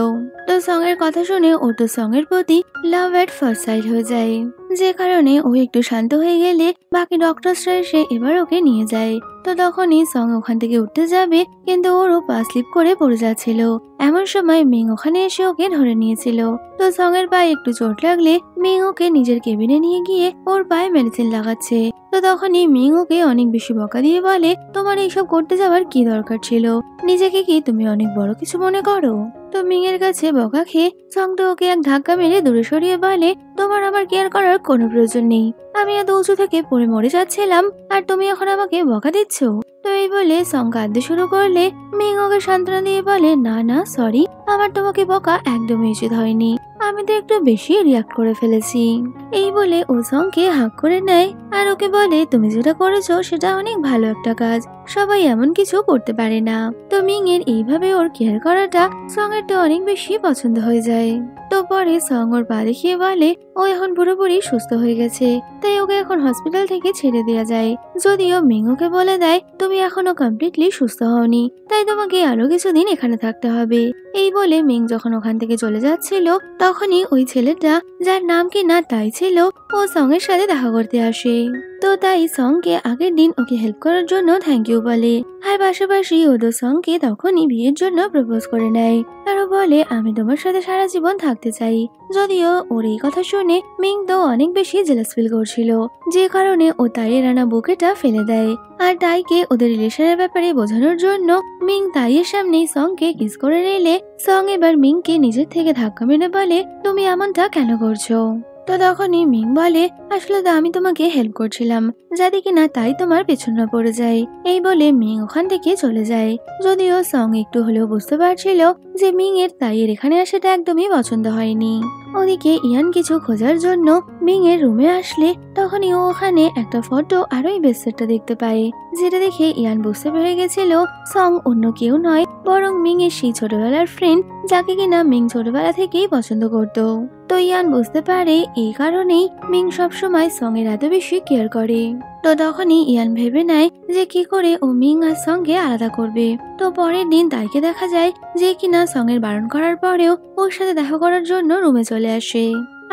তো সং এর কথা শুনে ও তো সং এর প্রতি লাভ এট ফার্স্ট সাইট হয়ে যায়, যে কারণে ও একটু শান্ত হয়ে গেলে বাকি ডক্টরসরা এসে এবার ওকে নিয়ে যায়। তো তখনই সং ওখান থেকে উঠতে যাবে, কিন্তু ওরও পা স্লিপ করে পড়ে যাচ্ছিল। এমন সময় মিং ওখানে এসে ওকে ধরে নিয়েছিল। তো সং এর পায়ে একটু চোট লাগলে মিং ওকে নিজের কেবিনে নিয়ে গিয়ে ওর পায়ে মেডিসিন লাগাচ্ছে। তো তখনই মিং ওকে অনেক বেশি বকা দিয়ে বলে তোমার এইসব করতে যাওয়ার কি দরকার ছিল, নিজেকে কি তুমি অনেক বড় কিছু মনে করো। তো মিং এর কাছে বকা খেয়ে সং তো ওকে এক ধাক্কা মেরে দূরে সরিয়ে বলে তোমার আমার কেয়ার করার কোনো প্রয়োজন নেই, আমি এত উঁচু থেকে পড়ে মরে যাচ্ছিলাম আর তুমি এখন আমাকে বকা দিচ্ছ। তো এই বলে সং কাঁদতে শুরু করলে মিং ওকে সান্ত্বনা দিয়ে বলে না না সরি, আমার তোমাকে বকা একদমই উচিত হয়নি, আমি তো একটু বেশি রিয়াক্ট করে ফেলেছি। এই বলে ও সংকে হাঁক করে নেয় আর ওকে বলে তুমি যেটা করেছো সেটা অনেক ভালো একটা কাজ, সবাই এমন কিছু করতে পারে না। তো মিং এর এইভাবে ওর কেয়ার করাটা সং এর তো অনেক বেশি পছন্দ হয়ে যায়। তো পরে সং ওর পা দেখিয়ে বলে ও এখন পুরোপুরি সুস্থ হয়ে গেছে, তাই ওকে এখন হসপিটাল থেকে ছেড়ে দেওয়া যায়। যদিও মিং ওকে বলে দেয় তুমি এখনো কমপ্লিটলি সুস্থ হওনি, তাই তোমাকে আরো কিছুদিন এখানে থাকতে হবে। এই বলে মিং যখন ওখান থেকে চলে যাচ্ছিল তখনই ওই ছেলেটা যার নাম কি না তাই ছিল ও সং এর সাথে দেখা করতে আসে। তো তাই সংকে আগের দিন ওকে হেল্প করার জন্য থ্যাংক ইউ বলে, আর পাশাপাশি ও তো সংকে তখনই বিয়ের জন্য প্রপোজ করে নেয় আর ও বলে আমি তোমার সাথে সারা জীবন থাকতে চাই। যদিও ওর এই কথা শুনে মিং তো অনেক বেশি জেলাস ফিল করছিল, যে কারণে ও তাইয়ের আনা বুকেটা ফেলে দেয়। আর তাইকে ওদের রিলেশনের ব্যাপারে বোঝানোর জন্য মিং তাইয়ের সামনেই সংকে কিস করে নিলে সং এবার মিংকে নিজের থেকে ধাক্কা মেরে বলে তুমি এমনটা কেন করছো। তো তখনই মিং বলে, আসলে তো আমি তোমাকে হেল্প করছিলাম যাতে কিনা তাই তোমার পেছনে পড়ে যায়। এই বলে মিং ওখান থেকে চলে যায়। যদিও সং একটু হলেও বুঝতে পারছিল যে মিং এর তাইয়ের এখানে আসাটা একদমই পছন্দ হয়নি। ওদিকে ইয়ান কিছু খোঁজার জন্য মিং এর রুমে আসলে তখনই ও ওখানে একটা ফটো আর ওই বেডশিটটা দেখতে পায়, যেটা দেখে ইয়ান বুঝতে পেরে গেছিল সং অন্য কেউ নয় বরং মিং এর সেই ছোটবেলার ফ্রেন্ড, যাকে কিনা মিং ছোটবেলা থেকেই পছন্দ করত। তো ইয়ান বুঝতে পারে এই কারণেই মিং সবসময় সং এর এত বেশি কেয়ার করে। তো তখনই ইয়ান ভেবে নেয় যে কি করে ও মিং আর সঙ্গে আলাদা করবে। তো পরের দিন তাইকে দেখা যায় যে কিনা সঙ্গের বারণ করার পরেও ওর সাথে দেখা করার জন্য রুমে চলে আসে।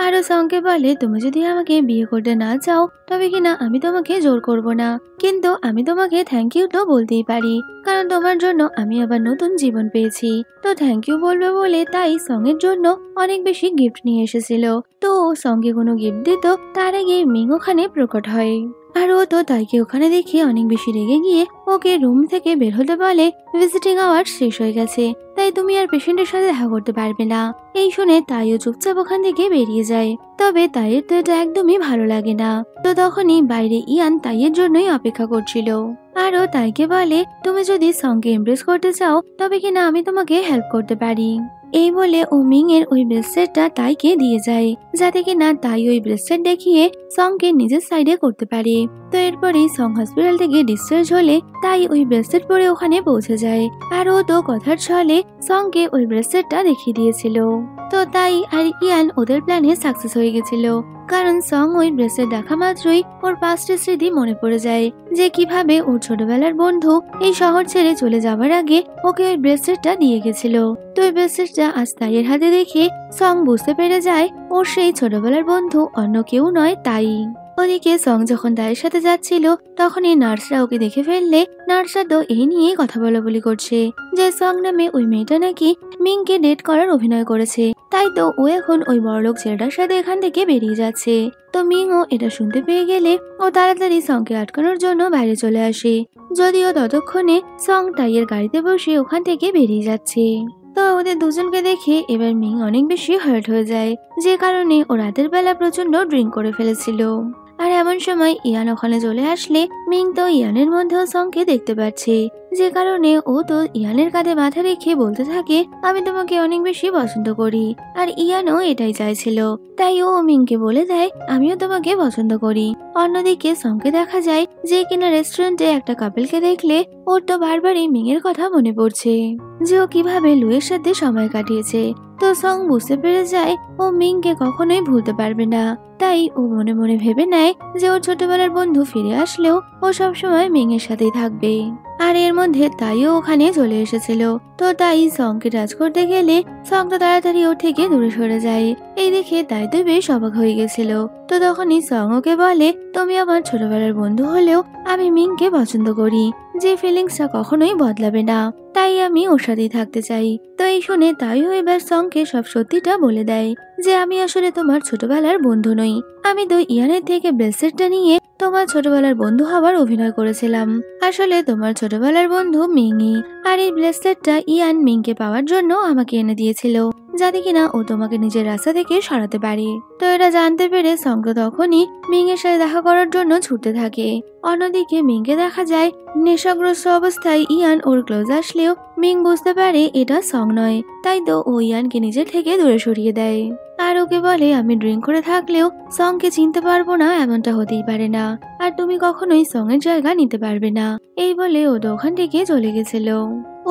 আরো সঙ্গে বলে, তুমি যদি আমাকে বিয়ে করতে না চাও তবে কিনা আমি তোমাকে জোর করব না, কিন্তু আমি তোমাকে থ্যাংক ইউ তো বলতেই পারি, কারণ তোমার জন্য আমি আবার নতুন জীবন পেয়েছি। তো থ্যাংক ইউ বলবে বলে তাই সঙ্গের জন্য অনেক বেশি গিফট নিয়ে এসেছিল। তো ও সঙ্গে কোনো গিফট দিত তার আগে মিং ওখানে প্রকট হয়। আর ও তো তাইকে ওখানে দেখে অনেক বেশি রেগে গিয়ে ওকে রুম থেকে বের হতে বলে, ভিজিটিং আওয়ার্স শেষ হয়ে গেছে, তাই তুমি আর পেশেন্টের সাথে দেখা করতে পারবে না। এই শুনে তাইও চুপচাপ ওখান থেকে বেরিয়ে যায়। তবে তাইয়ের তো এটা একদমই ভালো লাগে না। তো তখনই বাইরে ইয়ান তাইয়ের জন্যই অপেক্ষা করছিল। আরও তাইকে বলে, তুমি যদি সঙ্গে ইমপ্রেস করতে চাও তবে কিনা আমি তোমাকে হেল্প করতে পারি। এই বলে ও মিং এর ওই ব্রেসলেটটা তাইকে দিয়ে যায়, যাতে কিনা তাই ওই ব্রেসলেট দেখিয়ে সঙ্গকে নিজের সাইডে করতে পারে। তো এরপরেই সং হসপিটাল থেকে ডিসচার্জ হলে তাই ওই ব্রেসলেট পরে ওখানে পৌঁছে যায়। আর ও তো কথার ছলে সঙ্গকে ওই ব্রেসলেটটা দেখিয়ে দিয়েছিল। তো তাই আর ইয়ান ওদের প্ল্যানে সাকসেস হয়ে গেছিল, কারণ সং ওই ব্রেসলেট দেখা মাত্রই ওর পাস্টের স্মৃতি মনে পড়ে যায়, যে কিভাবে ওর ছোটবেলার বন্ধু এই শহর ছেড়ে চলে যাওয়ার আগে ওকে ওই ব্রেসলেটটা দিয়ে গেছিল। তো ওই ব্রেসলেটটা আজ তাইয়ের হাতে দেখে সং বুঝতে পেরে যায় ওর সেই ছোটবেলার বন্ধু অন্য কেউ নয় তাই। ওদিকে সং যখন তাইয়ের সাথে যাচ্ছিল তখন এই নার্সরা ওকে দেখে ফেললে নার্সরা তো এই নিয়ে কথা বলাবলি করছে যে সং নামে ওই মেয়েটা নাকি মিংকে ডেট করার অভিনয় করেছে, তাই তো ও এখন ওই বড়লোক ছেলেটার সাথে এখান থেকে বেরিয়ে যাচ্ছে। তো মিংও এটা শুনতে পেয়ে গেলে ও তাড়াতাড়ি সংকে আটকানোর জন্য বাইরে চলে আসে, যদিও ততক্ষণে সং তাইয়ের গাড়িতে বসে ওখান থেকে বেরিয়ে যাচ্ছে। তো ওদের দুজনকে দেখে এবার মিং অনেক বেশি হার্ট হয়ে যায়, যে কারণে ও রাতের বেলা প্রচন্ড ড্রিঙ্ক করে ফেলেছিল। আর এমন সময় ইয়ান ওখানে চলে আসলে মিং তো ইয়ানের মধ্যেও সংকে দেখতে পাচ্ছে, যে কারণে ও তো ইয়ানের কাঁধে মাথা রেখে বলতে থাকে, আমি তোমাকে অনেক বেশি পছন্দ করি। আর ইয়ানও এটাই চাইছিল, তাই ও মিংকে বলে দেয়, আমিও তোমাকে পছন্দ করি। অন্যদিকে সংকে দেখা যায় যে কিনা রেস্টুরেন্টে একটা কাপেলকে দেখলে ওর তো বারবারই মিং এর কথা মনে পড়ছে, যে ও কিভাবে লুয়ের সাথে সময় কাটিয়েছে। তো সং বুঝতে পেরে যায় ও মিংকে কখনোই ভুলতে পারবে না, তাই ও মনে মনে ভেবে নেয় যে ওর ছোটবেলার বন্ধু ফিরে আসলেও ও সবসময় মিং এর সাথেই থাকবে। আর এর মধ্যে তাইও ওখানে চলে এসেছিল। তো তাই সংকে টাচ করতে গেলে সং তো তাড়াতাড়ি ওর থেকে দূরে সরে যায়। এই দেখে তাই তো বেশ অবাক হয়ে গেছিল। তো তখনই সং ওকে বলে, তুমি আমার ছোটবেলার বন্ধু হলেও আমি মিংকে পছন্দ করি, যে ফিলিংসটা কখনোই বদলাবে না, তাই আমি ওর সাথেই থাকতে চাই। তো এই শুনে তাইও এবার সংকে সব সত্যিটা বলে দেয়, যে আমি আসলে তোমার ছোটবেলার বন্ধু নই, আমি তো ইয়ানের থেকে ব্রেসলেটটা নিয়ে তোমার ছোটবেলার বন্ধু হবার অভিনয় করেছিলাম। আসলে তোমার ছোটবেলার বন্ধু মিংই, আর এই ব্রেসলেটটা ইয়ান মিংকে পাওয়ার জন্য আমাকে এনে দিয়েছিল, যাতে কিনা ও তোমাকে নিজের রাস্তা থেকে সরাতে পারে। তো এটা জানতে পেরে সং তখনই মিং এর সাথে দেখা করার জন্য ছুটতে থাকে। অন্যদিকে মিংকে দেখা যায় নেশাগ্রস্ত অবস্থায় ইয়ান ওর ক্লোজ আসলেও মিং বুঝতে পারে এটা সং নয়, তাই তো ও ইয়ানকে নিজের থেকে দূরে সরিয়ে দেয়। আর ওকে বলে, আমি ড্রিঙ্ক করে থাকলেও সংকে চিনতে পারবো না এমনটা হতেই পারে না, আর তুমি কখনোই সং এর জায়গা নিতে পারবে না। এই বলে ও তো ওখান থেকে চলে গেছিল।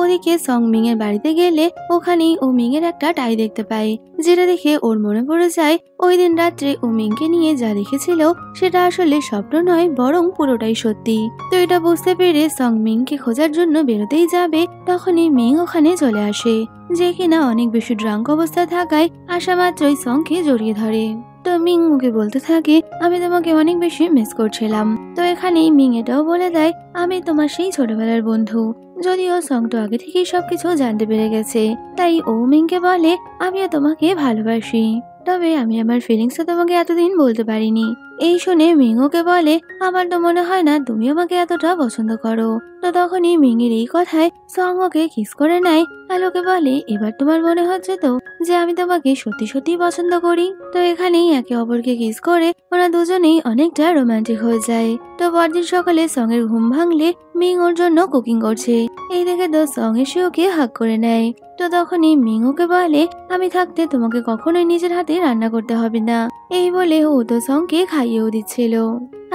ওদিকে সং মিং এর বাড়িতে গেলে ওখানেই ও মিং এর একটা টাই দেখতে পায়, যেটা দেখে ওর মনে পড়ে যায় ওই দিন রাত্রে ও মিংকে নিয়ে যা দেখেছিল সেটা আসলে স্বপ্ন নয় বরং পুরোটাই সত্যি। তো এটা বুঝতে পেরে সং মিংকে খোঁজার জন্য বেরোতেই যাবে, তখনই মিং ওখানে চলে আসে, যে কিনা অনেক বেশি ড্রাঙ্ক অবস্থায় থাকায় আসা মাত্রই সংকে জড়িয়ে ধরে। তো মিং ওকে বলতে থাকে, আমি তোমাকে অনেক বেশি মিস করছিলাম। তো এখানেই মিং এটাও বলে দেয়, আমি তোমার সেই ছোটবেলার বন্ধু। যদিও সং তো আগে থেকেই সবকিছু জানতে পেরে গেছে, তাই ও মিংকে বলে, আমিও তোমাকে ভালোবাসি, তবে আমি আমার ফিলিংসটা তোমাকে এতদিন বলতে পারিনি। এই শুনে মিং ওকে বলে, আমার তো মনে হয় না তুমি আমাকে এতটা পছন্দ করো। তো তখনই মিং এর এই কথায় সং ওকে কিস করে নেয় আর ওকে বলে, এবার তোমার মনে হচ্ছে তো যে আমি তোমাকে সত্যি সত্যি পছন্দ করি। তো এখানেই একে অপরকে কিস করে ওরা দুজনেই অনেকটা রোমান্টিক হয়ে যায়। তো পরদিন সকালে সং এর ঘুম ভাঙলে মিং ওর জন্য কুকিং করছে। এই দেখে তো সং এসে ওকে হাগ করে নেয়। তো তখনই মিং ওকে বলে, আমি থাকতে তোমাকে কখনোই নিজের হাতে রান্না করতে হবে না। এই বলে ও তো সংকে খাইয়েও দিচ্ছিল,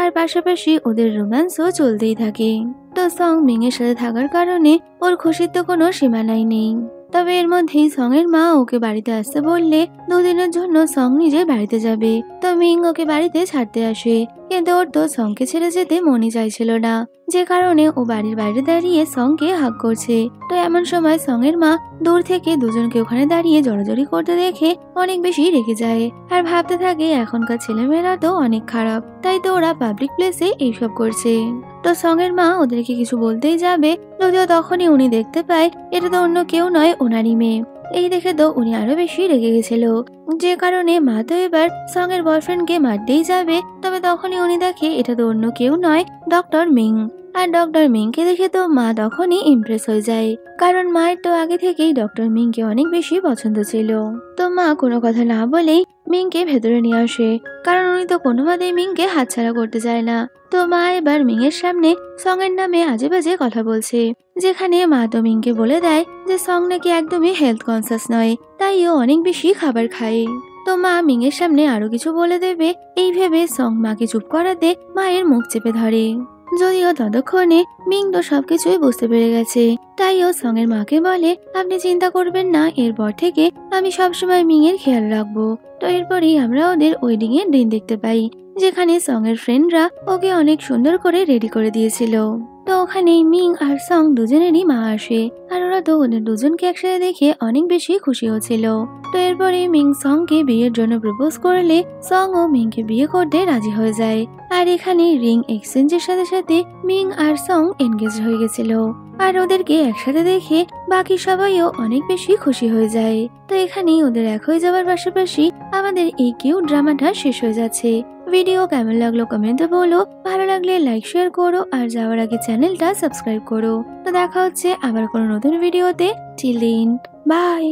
আর পাশাপাশি ওদের রোম্যান্সও চলতেই থাকে। তো সং মিং এর সাথে থাকার কারণে ওর খুশির তো কোনো সীমানাই নেই। তবে এর মধ্যেই সং এর মা ওকে বাড়িতে আসতে বললে দুদিনের জন্য সং নিজের বাড়িতে যাবে। তো মিং ওকে বাড়িতে ছাড়তে আসে, কিন্তু ওর তো সংকে ছেড়ে যেতে মনই চাইছিল না, যে কারণে ও বাড়ির বাইরে দাঁড়িয়ে সংকে হাগ করছে। তো এমন সময় সং এর মা দূর থেকে দুজনকে ওখানে দাঁড়িয়ে জড়াজড়ি করতে দেখে অনেক বেশি রেগে যায়, আর ভাবতে থাকে এখনকার ছেলেমেয়েরা তো অনেক খারাপ, তাই তো ওরা পাবলিক প্লেসে এইসব করছে। তো সং এর মা ওদেরকে কিছু বলতেই যাবে, যদিও তখনই উনি দেখতে পায় এটা তো অন্য কেউ নয়, ওনারই মেয়ে। এই দেখে তো উনি আরো বেশি রেগে গেছিল, যে কারণে মা তো এবার সং এর বয়ফ্রেন্ডকে মারতেই যাবে। তবে তখনই উনি দেখে এটা তো অন্য কেউ নয়, ডক্টর মিং। আর ডক্টর মিংকে দেখে তো মা তখনই ইমপ্রেস হয়ে যায়, কারণ মায়ের তো আগে থেকেই ডক্টর মিংকে অনেক বেশি পছন্দ ছিল। তো মা কোনো কথা না বলেই মিংকে ভেতরে নিয়ে আসে, কারণ উনি তো কোনোভাবেই মিংকে হাতছাড়া করতে চায় না। তো মা এবার মিং এর সামনে সং এর নামে আজে বাজে কথা বলছে, যেখানে মা তো মিংকে বলে দেয় যে সং নাকি একদমই হেলথ কনসাস নয়, তাই ও অনেক বেশি খাবার খায়। তো মা মিং এর সামনে আরো কিছু বলে দেবে, এই ভেবে সং মাকে চুপ করাতে মায়ের মুখ চেপে ধরে। যদিও ততক্ষণে মিং তো সবকিছুই বুঝতে পেরে গেছে, তাই ও সং এর মাকে বলে, আপনি চিন্তা করবেন না, এরপর থেকে আমি সবসময় মিং এর খেয়াল রাখবো। তো এরপরই আমরা ওদের ওয়েডিং এর দিন দেখতে পাই, যেখানে সং এর ফ্রেন্ডরা ওকে অনেক সুন্দর করে রেডি করে দিয়েছিল। তো ওখানে মিং আর সং দুজনেরই মা আসে, আর ওরা তো ওদের দুজনকে একসাথে দেখে অনেক বেশি খুশি হচ্ছিল। তো এরপরে মিং সংকে বিয়ের জন্য প্রপোজ করলে সং ও মিংকে বিয়ে করতে রাজি হয়ে যায়। আর এখানে রিং এক্সচেঞ্জের সাথে সাথে মিং আর সং এনগেজ হয়ে গেছিল, আর ওদেরকে একসাথে দেখে বাকি সবাইও অনেক বেশি খুশি হয়ে যায়। তো এখানেই ওদের এক হয়ে যাওয়ার পাশাপাশি আমাদের এই কিউট ড্রামাটা শেষ হয়ে যাচ্ছে। ভিডিও কেমন লাগলো কমেন্টে বলো, ভালো লাগলে লাইক শেয়ার করো, আর যাওয়ার আগে চ্যানেলটা সাবস্ক্রাইব করো। তো দেখা হচ্ছে আবার কোনো নতুন ভিডিওতে। Till then, by.